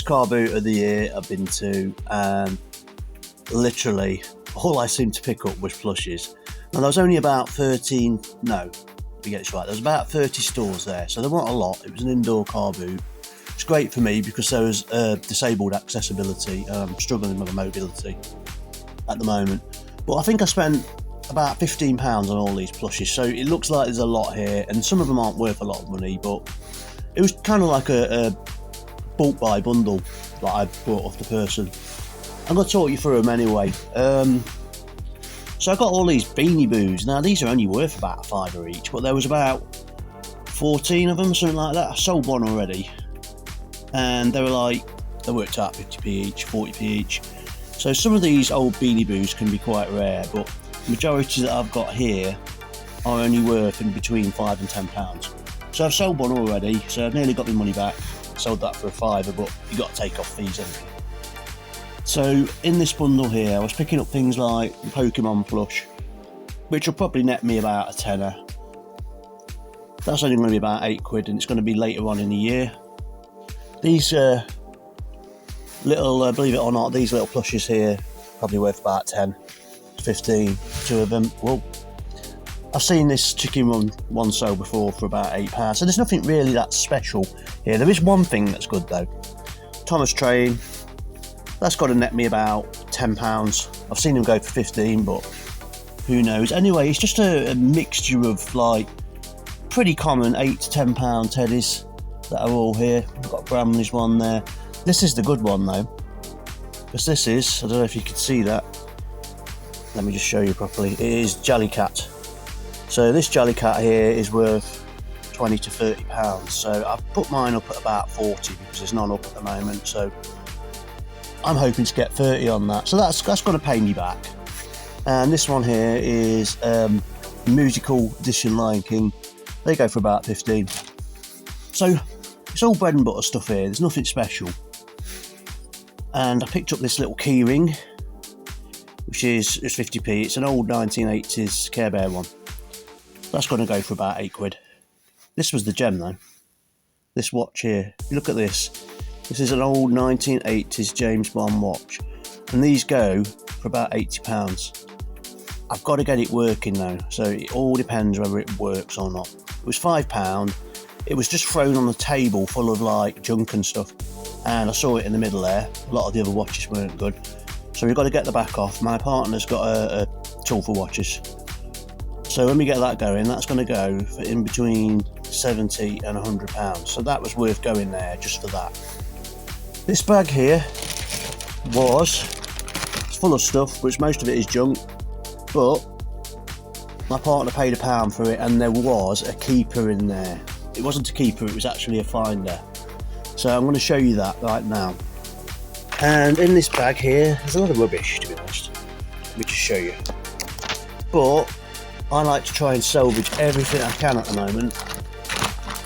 car boot of the year I've been to, and literally all I seemed to pick up was plushies. Now there was only about 13, no, let me get this right, there was about 30 stores there, so there weren't a lot. It was an indoor car boot. It's great for me because there was disabled accessibility. I'm struggling with mobility at the moment. But I think I spent about £15 on all these plushies, so it looks like there's a lot here, and some of them aren't worth a lot of money, but it was kind of like a bulk buy bundle that I bought off the person. I'm going to talk you through them anyway. So I got all these Beanie Boos. Now these are only worth about £5 each, but there was about 14 of them, something like that. I sold one already, and they worked out 50p each, 40p each. So some of these old Beanie Boos can be quite rare, but the majority that I've got here are only worth in between £5 and £10. So I've sold one already, so I've nearly got my money back. Sold that for £5, but you've got to take off fees anyway. So in this bundle here, I was picking up things like the Pokemon plush, which will probably net me about a tenner. That's only going to be about £8, and it's going to be later on in the year. These little, believe it or not, these little plushes here, probably worth about 10, 15, two of them. Whoa. I've seen this chicken run one sold before for about £8, so there's nothing really that special here. There is one thing that's good though. Thomas Train, that's got to net me about £10. I've seen them go for 15, but who knows. Anyway, it's just a mixture of like pretty common £8 to £10 teddies that are all here. I've got Bramley's one there. This is the good one though, because this is, I don't know if you can see that. Let me just show you properly. It is Jellycat. So this Jellycat here is worth £20 to £30. So I've put mine up at about 40 because there's none up at the moment. So I'm hoping to get 30 on that. So that's going to pay me back. And this one here is Musical Edition Lion King. They go for about 15. So it's all bread and butter stuff here. There's nothing special. And I picked up this little key ring, which is 50p. It's an old 1980s Care Bear one. That's going to go for about £8. This was the gem though. This watch here. Look at this. This is an old 1980s James Bond watch, and these go for about £80. I've got to get it working though, so it all depends whether it works or not. It was £5. It was just thrown on the table full of like junk and stuff, and I saw it in the middle there. A lot of the other watches weren't good, so we've got to get the back off. My partner's got a tool for watches, so when we get that going, that's going to go for in between £70 and £100. So that was worth going there just for that. This bag here it's full of stuff, which most of it is junk, but my partner paid £1 for it, and there was a keeper in there. It wasn't a keeper, it was actually a finder. So I'm going to show you that right now. And in this bag here, there's a lot of rubbish, to be honest. Let me just show you. But I like to try and salvage everything I can at the moment.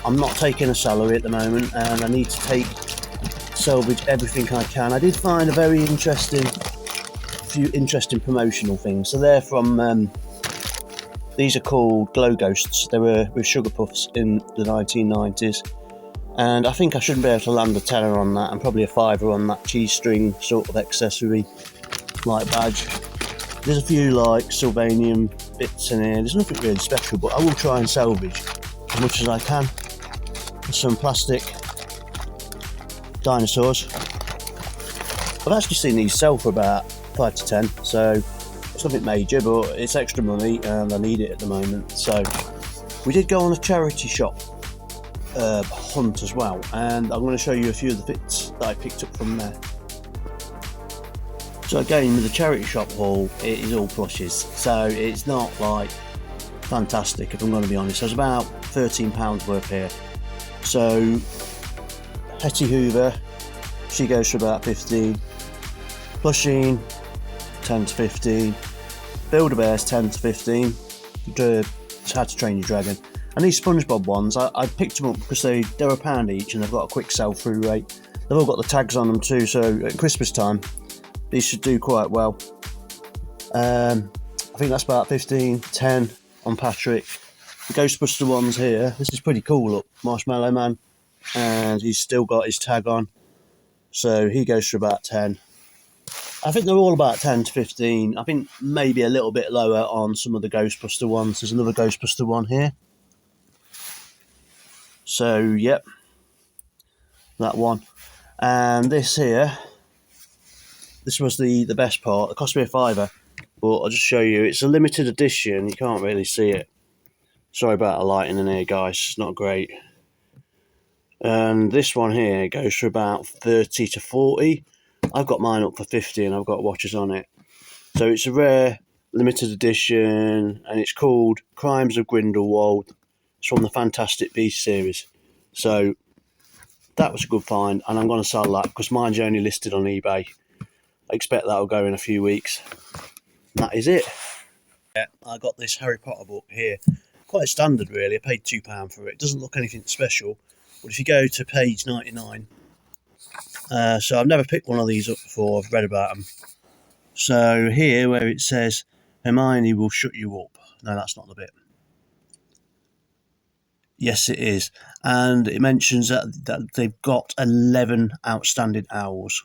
I'm not taking a salary at the moment, and I need to salvage everything I can. I did find a few interesting promotional things. So they're from, these are called Glow Ghosts. They were with Sugar Puffs in the 1990s. And I think I should be able to land a tenner on that, and probably a £5 on that cheese string sort of accessory like badge. There's a few like Sylvanium bits in here. There's nothing really special, but I will try and salvage as much as I can. There's some plastic dinosaurs. I've actually seen these sell for about 5 to 10, so it's nothing major, but it's extra money and I need it at the moment. So we did go on a charity shop hunt as well, and I'm going to show you a few of the bits that I picked up from there. So again, with the charity shop haul, it is all plushes, so it's not like fantastic, if I'm going to be honest. There's about £13 worth here. So Hetty Hoover, she goes for about 15. Plusheen, 10 to 15. Build-A-Bear's 10 to 15. How to Train Your Dragon. And these SpongeBob ones, I picked them up because they're £1 each, and they've got a quick sell-through rate. They've all got the tags on them too, so at Christmas time, these should do quite well. I think that's about 15, 10 on Patrick. The Ghostbuster ones here, this is pretty cool, look. Marshmallow Man, and he's still got his tag on. So he goes for about 10. I think they're all about 10 to 15. I think maybe a little bit lower on some of the Ghostbuster ones. There's another Ghostbuster one here. So, yep, that one. And this here, this was the best part. It cost me £5, but I'll just show you. It's a limited edition. You can't really see it. Sorry about the lighting in here, guys. It's not great. And this one here goes for about 30 to 40. I've got mine up for 50 and I've got watches on it. So it's a rare limited edition and it's called Crimes of Grindelwald. It's from the Fantastic Beasts series. So that was a good find and I'm going to sell that because mine's only listed on eBay. I expect that'll go in a few weeks. That is it. Yeah, I got this Harry Potter book here. Quite standard really. I paid £2 for it. It doesn't look anything special. But if you go to page 99, so I've never picked one of these up before, I've read about them. So here where it says, Hermione will shut you up. No, that's not the bit. Yes, it is. And it mentions that they've got 11 outstanding owls.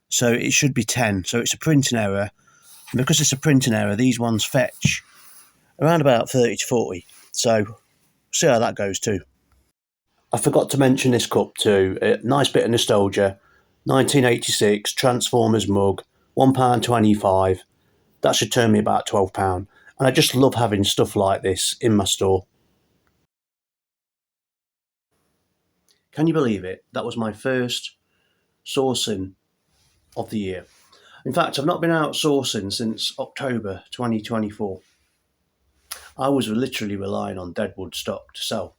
So it should be 10. So it's a printing error. And because it's a printing error, these ones fetch around about 30 to 40. So see how that goes too. I forgot to mention this cup too. Nice bit of nostalgia. 1986 Transformers mug, £1.25. That should turn me about £12. And I just love having stuff like this in my store. Can you believe it? That was my first sourcing of the year. In fact, I've not been out sourcing since October 2024. I was literally relying on deadwood stock to sell.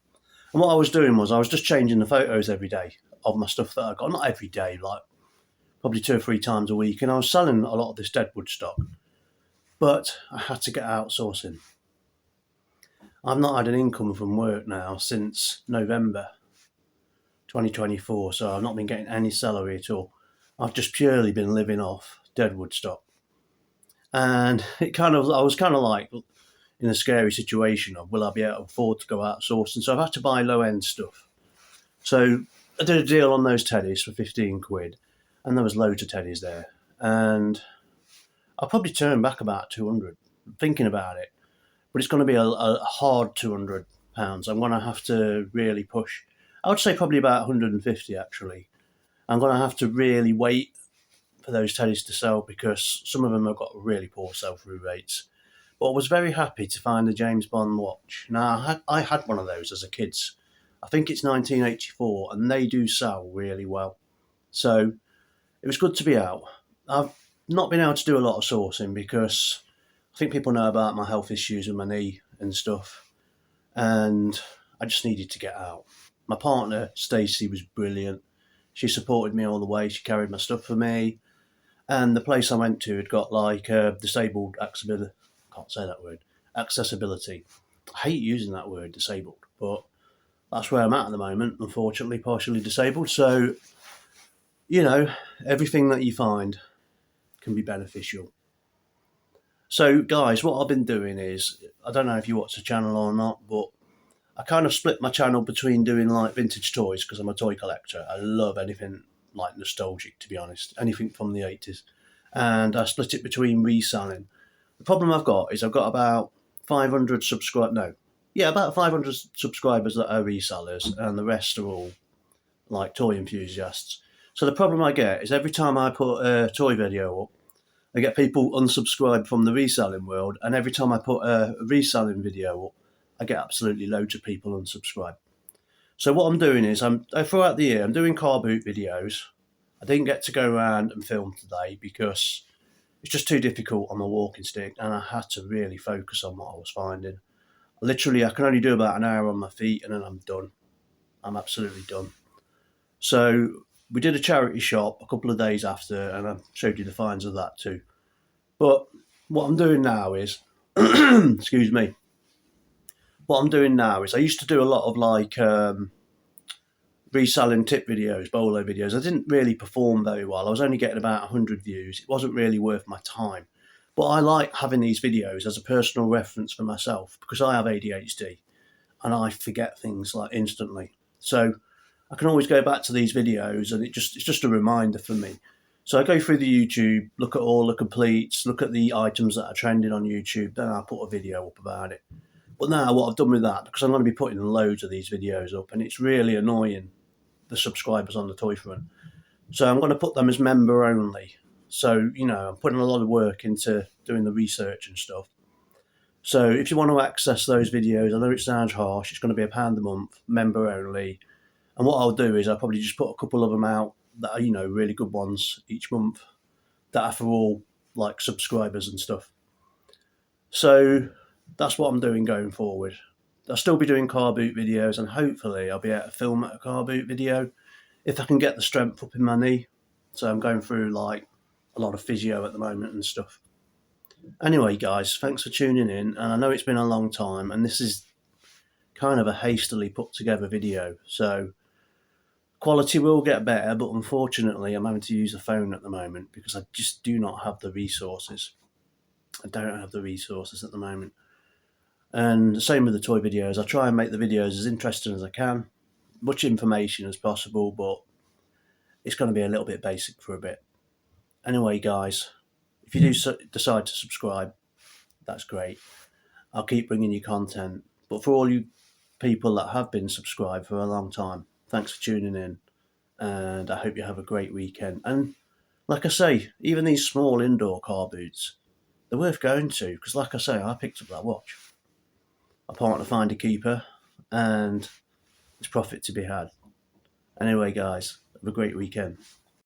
And what I was doing was I was just changing the photos every day of my stuff that I got. Not every day, like probably 2 or 3 times a week. And I was selling a lot of this deadwood stock. But I had to get out sourcing. I've not had an income from work now since November 2024. So I've not been getting any salary at all. I've just purely been living off deadwood stock. And I was kind of like in a scary situation of will I be able to afford to go out sourcing? So I've had to buy low end stuff. So I did a deal on those teddies for 15 quid and there was loads of teddies there. And I'll probably turn back about 200, thinking about it. But it's going to be a hard £200. I'm going to have to really push. I would say probably about 150 actually. I'm going to have to really wait for those teddies to sell because some of them have got really poor sell-through rates. But I was very happy to find the James Bond watch. Now, I had one of those as a kid. I think it's 1984, and they do sell really well. So it was good to be out. I've not been able to do a lot of sourcing because I think people know about my health issues with my knee and stuff, and I just needed to get out. My partner, Stacey, was brilliant. She supported me all the way. She carried my stuff for me. And the place I went to had got like disabled accessibility. Can't say that word. Accessibility. I hate using that word, disabled, but that's where I'm at the moment, unfortunately, partially disabled. So, you know, everything that you find can be beneficial. So, guys, what I've been doing is, I don't know if you watch the channel or not, but I kind of split my channel between doing like vintage toys because I'm a toy collector. I love anything like nostalgic, to be honest, anything from the 80s. And I split it between reselling. The problem I've got is I've got about 500 about 500 subscribers that are resellers, and the rest are all like toy enthusiasts. So the problem I get is every time I put a toy video up, I get people unsubscribe from the reselling world, and every time I put a reselling video up, I get absolutely loads of people unsubscribe. So what I'm doing is throughout the year I'm doing car boot videos. I didn't get to go around and film today because it's just too difficult on my walking stick, and I had to really focus on what I was finding. Literally, I can only do about an hour on my feet, and then I'm done. I'm absolutely done. So we did a charity shop a couple of days after, and I showed you the finds of that too. But what I'm doing now is, excuse me. What I'm doing now is I used to do a lot of like reselling tip videos, bolo videos. I didn't really perform very well. I was only getting about 100 views. It wasn't really worth my time. But I like having these videos as a personal reference for myself because I have ADHD and I forget things like instantly. So I can always go back to these videos, and it's just a reminder for me. So I go through the YouTube, look at all the completes, look at the items that are trending on YouTube, then I put a video up about it. But now what I've done with that, because I'm going to be putting loads of these videos up, and it's really annoying the subscribers on the toy front. So I'm going to put them as member only. So, I'm putting a lot of work into doing the research and stuff. So if you want to access those videos, I know it sounds harsh, it's going to be £1 a month, member only. And what I'll do is I'll probably just put a couple of them out that are, really good ones each month that are for all like subscribers and stuff. So that's what I'm doing going forward. I'll still be doing car boot videos, and hopefully I'll be able to film a car boot video if I can get the strength up in my knee. So I'm going through like a lot of physio at the moment and stuff. Anyway, guys, thanks for tuning in. And I know it's been a long time, and this is kind of a hastily put together video. So quality will get better, but unfortunately I'm having to use a phone at the moment because I just do not have the resources. I don't have the resources at the moment. And the same with the toy videos. I try and make the videos as interesting as I can, much information as possible, but it's going to be a little bit basic for a bit. Anyway, guys, if you do decide to subscribe, that's great. I'll keep bringing you content. But for all you people that have been subscribed for a long time, thanks for tuning in. And I hope you have a great weekend. And like I say, even these small indoor car boots, they're worth going to. Because like I say, I picked up that watch. I partner find a keeper, and there's profit to be had. Anyway, guys, have a great weekend.